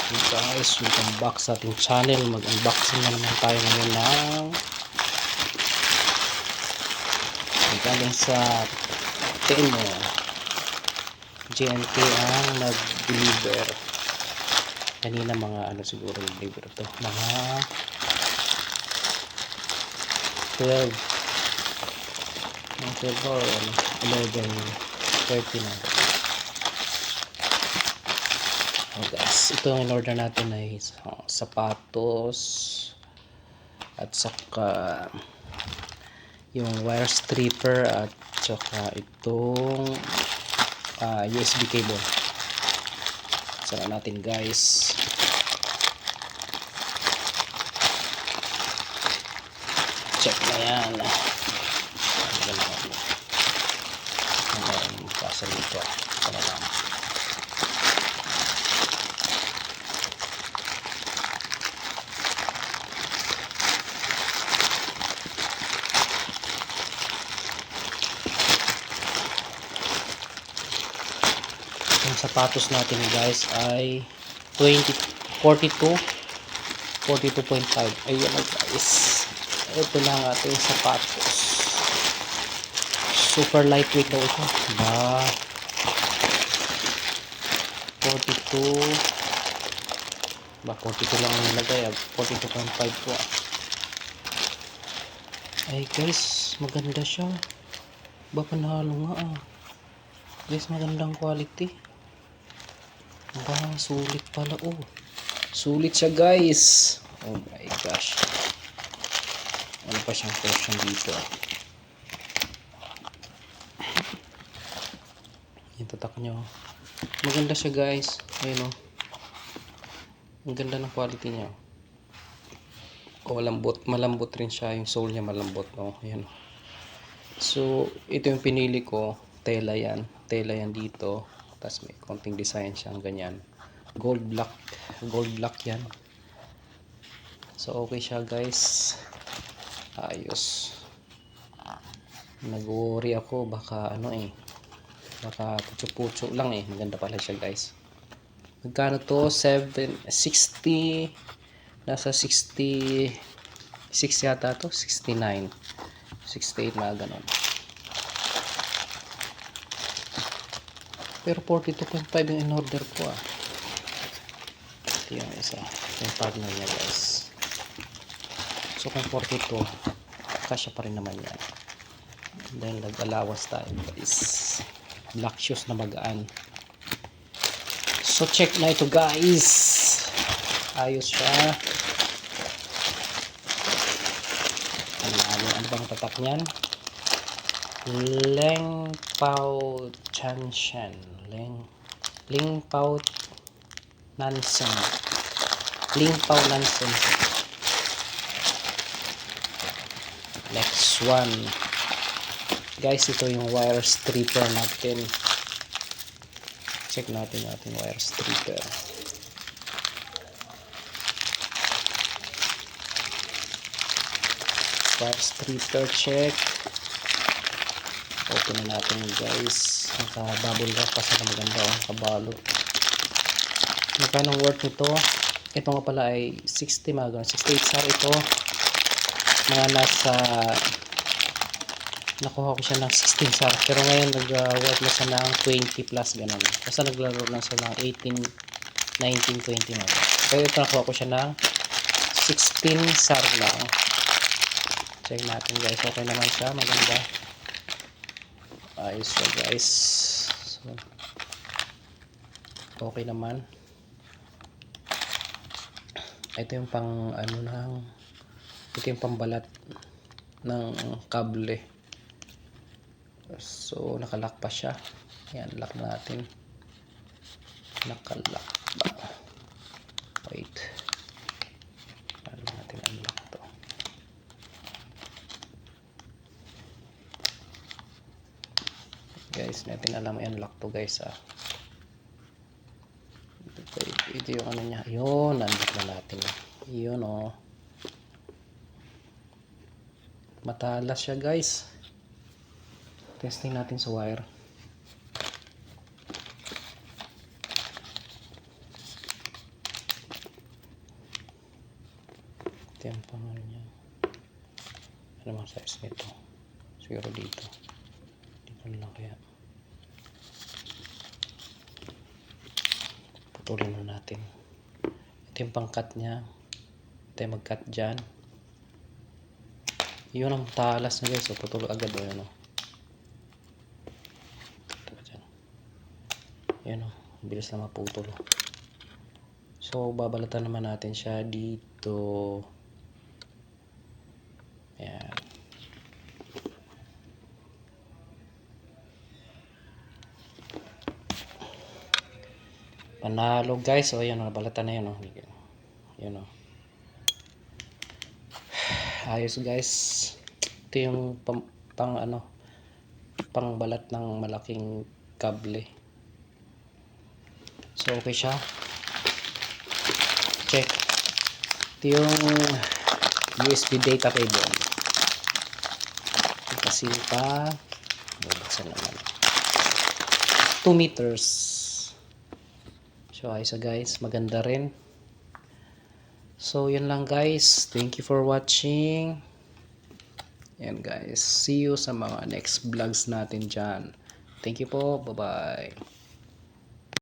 Hey guys, welcome back sa ating channel. Mag-unboxing na naman tayo ngayon ng galing sa Temo. JNT ang nag-deliver kanina, mga ano siguro deliver to, mga 12 or 11:30 na. Oh guys, ito ang in-order natin ay sapatos at saka yung wire stripper at saka itong USB cable. Sara natin guys. Check na yan. Ang pasa dito. Sara lang. Ang sapatos natin guys ay 42.5. Ayan na guys, ito na ang ating sapatos. Super lightweight daw ito ba, 42 lang ang nilagay. 42.5 po. Ay guys, maganda siya ba, panalo nga guys, magandang quality ba, sulit pala. Sulit siya guys. Oh my gosh, ano pa siyang portion dito. Yung tatak nyo, maganda siya guys. Ayun o, ang ganda ng quality niya. Malambot rin siya, yung sole niya malambot, no? Ayan. So ito yung pinili ko, tela yan dito, tapos may konting design siyang ganyan, gold black yan. So okay siya guys, ayos. Nag-worry ako baka baka putyo-putyo lang maganda pala siya guys. Magkano to? 60, nasa 66 yata to, 69, 68 na ganon. Pero 42.5 yung in order ko Ito yung isa, yung partner niya guys. So kung 42, kasya pa rin naman yan. Dahil nag-alawas tayo guys. Black shoes na magaan. So check na ito guys, ayos siya. Ano bang tatak niyan? Leng Pao Chanshan, Ling Pao Nansen. Next one guys, ito yung wire stripper natin. Check natin wire stripper. Check. Open na natin guys. Naka-bubble wrap pa siya, maganda kabalot. Magkano worth nito? Ito nga pala ay 60 mga 68 sar ito. Mga nasa, nakuha ko siya ng 16 sar. Pero ngayon nag-worth na siya ng 20 plus ganun. Basta naglaro lang siya ng 18, 19, 20 na. Pero ito nakuha ko siya ng 16 sar lang. Check natin guys, okay naman siya, maganda. Ayos siya guys. So, okay naman. Ito yung pang ito yung pambalat ng kable. So nakalock pa siya. Ayan, lock natin. Nakalock ba? Wait, paano natin unlock to? Guys, natin alam i-unlock to guys ito yung ano niya. Yun, unlock na natin. Yun matalas siya guys. Testing natin sa wire. Ito yung pangalan niya. Ano mga size nito? Siguro dito. Dito na lang kaya. Putulin na natin. Ito yung pang-cut niya. Ito yung mag-cut dyan. Yun ang talas na guys. So, putulog agad o yan o. Ito ba dyan? Yan o. Bilis na maputol. So, babalatan naman natin siya dito. Ayan. Panalo guys. O, yan o. Balatan na yan o. Yan o. Ayos guys. Ito yung pang balat ng malaking kable. So, okay siya. Check. Ito yung USB data cable. Kasi pa bubuksan naman. 2 meters. So, ayos guys. Maganda rin. So, yun lang guys. Thank you for watching. Yan guys. See you sa mga next vlogs natin dyan. Thank you po. Bye-bye.